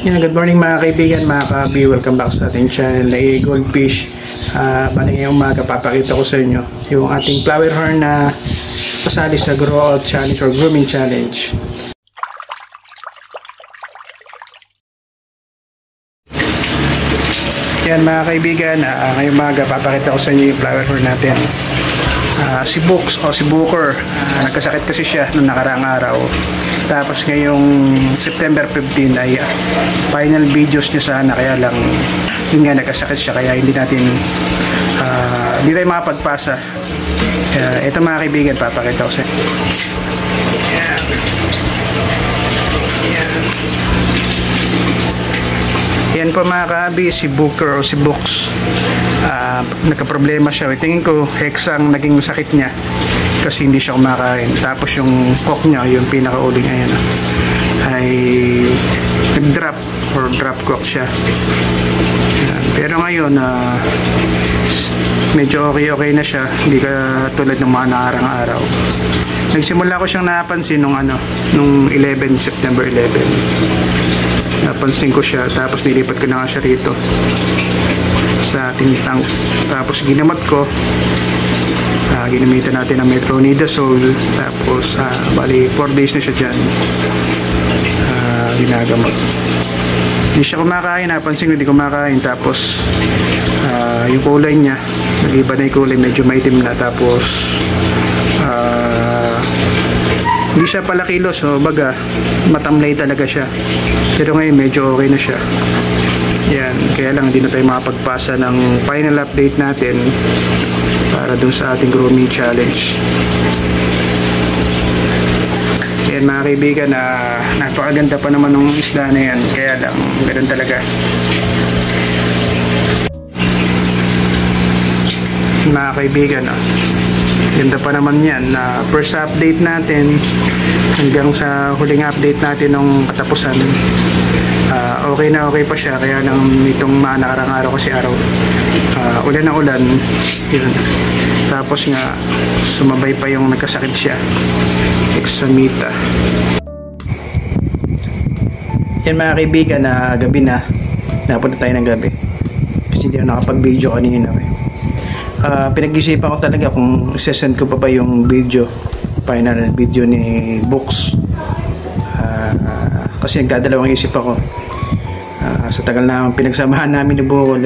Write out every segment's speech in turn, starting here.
Yeah, good morning mga kaibigan, mga ka-B. Welcome back sa ating channel na Goldfish. Bali ngayong umaga, papakita ko sa inyo yung ating flower horn na pasali sa Grow Out Challenge or Grooming Challenge. Yan mga kaibigan, ngayong umaga, papakita ko sa inyo yung flower horn natin. Si Books o si Booker, nagkasakit kasi siya noong nakaraang araw. Tapos ngayong September 15 ay final videos niya sana, kaya lang yun nga, nagkasakit siya, kaya hindi natin hindi tayo makapagpasa. Ito mga kaibigan, papakita ko sa inyo. Yan po mga ka-abi, si Booker o si Books. Nagka-problema siya. Tingin ko heksang naging sakit niya kasi hindi siya kumakain. Tapos yung cock niya, yung pinaka-uling ayan, ay nag-drop or drop cock siya. Yan. Pero ngayon medyo okay na siya, hindi ka tulad ng mga nakarang araw. Nagsimula ko siyang napansin nung September 11. Napansin ko siya, tapos nilipat ko na nga siya rito sa ating tank. Tapos ginamot ko, ginamitan natin ng metronidazole. Tapos bali 4 days na siya dyan ginagamot. Hindi siya kumakain, napansin ko hindi kumakain. Tapos yung kulay niya, nag-iba na yung kulay, medyo maitim na. Tapos hindi siya pala kilos, so baga matamlay talaga siya. Pero ngayon medyo okay na siya. Yan, kaya lang hindi na tayo makapagpasa ng final update natin para dun sa ating grooming challenge. Yan mga kaibigan, napakaganda pa naman ng isda na yan, kaya lang ganun talaga. Mga kaibigan, ganda pa naman yan. First update natin hanggang sa huling update natin nung katapusan, okay na okay pa siya. Kaya nang itong mga nakarang araw kasi araw ulan na ulan yun. Tapos nga sumabay pa yung nagkasakit siya, Examita. Yan mga kaibigan, gabi na, napunta tayo ng gabi kasi hindi ako nakapag video kanina. Pinag-isipan ko talaga kung isesend ko pa ba yung final video ni Books, kasi nagdadalawang isip ako. Sa tagal na pinagsamahan namin ni Bukol,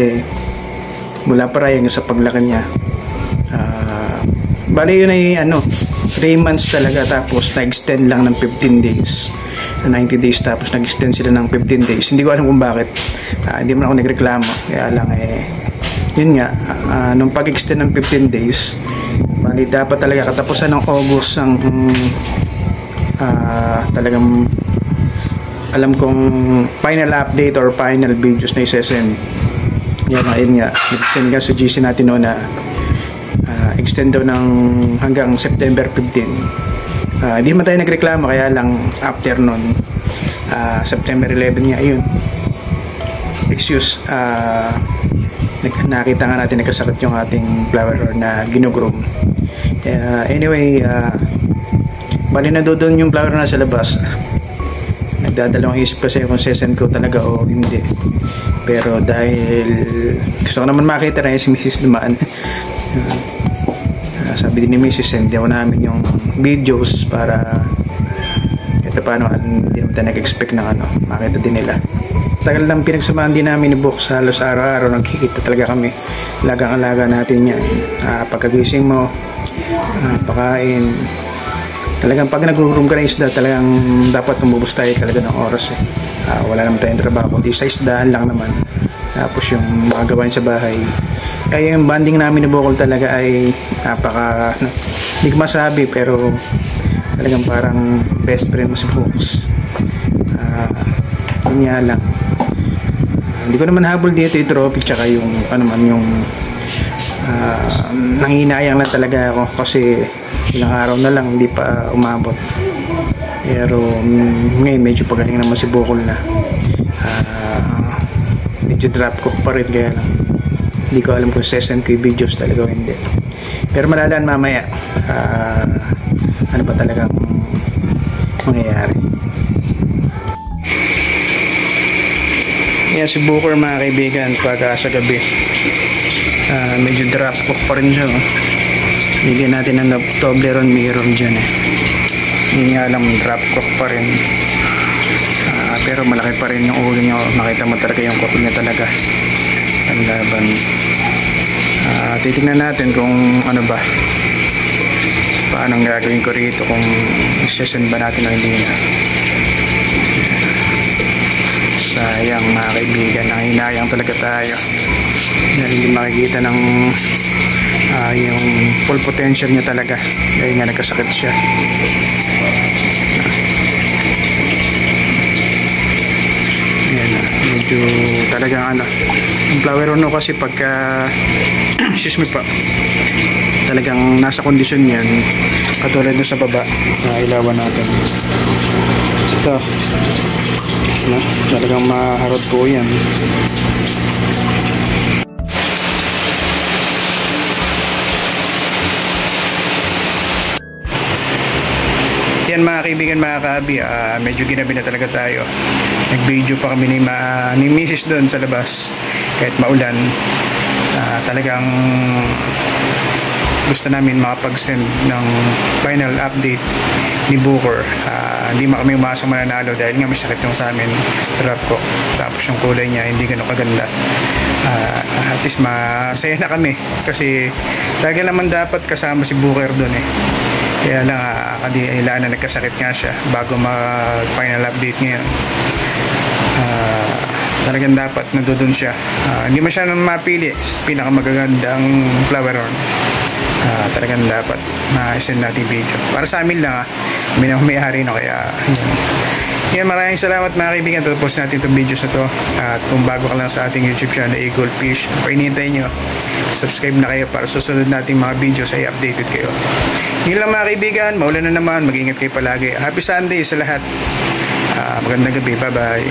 mula pa rin sa paglaki niya, bali yun ay 3 months talaga, tapos na-extend lang ng 15 days, 90 days, tapos nag-extend sila ng 15 days. Hindi ko alam kung bakit, hindi man ako nagreklamo, kaya lang yun nga, nung pag-extend ng 15 days, bali dapat talaga katapusan ng August ang talagang alam kong final update or final videos na isesend. Yun nga, nag-send nga sa GC natin noon na extend daw ng hanggang September 15. Hindi man tayo nagreklamo, kaya lang after noon, September 11 nga yun, excuse, nakita nga natin nagkasakit yung ating flower horn na ginugroom. Anyway, bali na doon yung flower na sa labas. Nagdadalawang isip kasi kung sesend ko talaga o hindi. Pero dahil gusto ko naman makita na si Mrs. Dumaan, sabi din ni Mrs. send ako namin yung videos para ito paano, hindi naman tayo nag-expect na makita din nila. Tagal lang pinagsamahan din namin ni Books, halos araw-araw nagkikita talaga kami. Alagang-alaga natin yan. Pagkagising mo, pakain. Talagang pag nag-groom ka ng isda, talagang dapat umubos tayo talaga ng oras. Wala naman tayong trabaho, kundi sa isdaan lang naman. Tapos yung mga gawain sa bahay. Kaya yung bonding namin ni Bukol talaga ay napaka, hindi ko masabi, pero talagang parang best friend mo si Books. Kanya lang. Hindi ko naman habol dito yung trophy, tsaka yung yung nanginayang lang talaga ako kasi ilang araw na lang hindi pa umabot. Pero ngayon medyo pagaling naman si Bukol na, medyo drop ko pa rin, kaya lang hindi ko alam kung sesend ko yung videos talaga o hindi. Pero malalaan mamaya ano ba talagang mangyayari. yan si Booker mga kaibigan pagka sa gabi. Medyo drop cook pa rin siya. Bigyan natin ng Toblerone mirror dyan eh. Hindi nga lang drop cook pa rin. Pero malaki pa rin yung ulo niya. Makita mo talaga yung cook niya talaga. Ang laban. Titignan natin kung ano ba. Paano ang gagawin ko rito, kung isesend ba natin o hindi na. Sayang mga kaibigan, nanginayang talaga tayo dahil hindi makikita ng yung full potential niya talaga dahil nga nagkasakit siya. Ayan, medyo talagang ano, yung flower ono kasi pagka excuse me pa, talagang nasa kondisyon yan katulad doon sa baba na ilawan natin. Ito no? Talagang maharot po yan. Yan mga kaibigan, mga kaabi, medyo ginabi na talaga tayo. Nag-video pa kami ni Mrs. doon sa labas kahit maulan. Talagang gusto namin makapag-send ng final update ni Booker. Hindi kami umasang mananalo dahil nga may sakit yung sa amin, drop ko. Tapos yung kulay niya hindi ganun kaganda. At least masaya na kami kasi talaga naman dapat kasama si Booker doon eh. Kaya lang kailangan na nagkasakit nga siya bago mag-final update ngayon. Talagang dapat nandoon siya. Hindi man siya mapili. Pinakamagagandang flower horn. Talagang dapat ma-send natin video. Para sa amin lang kami na may-ari no, kaya yan, maraming salamat mga kaibigan. Tapos natin itong videos na to. At kung bago ka lang sa ating YouTube channel, Eagle Fish, painintay nyo, subscribe na kayo para susunod nating mga videos ay updated kayo. Yun lang mga kaibigan, maulan na naman, mag-ingat kayo palagi. Happy Sunday sa lahat. Magandang gabi, bye bye.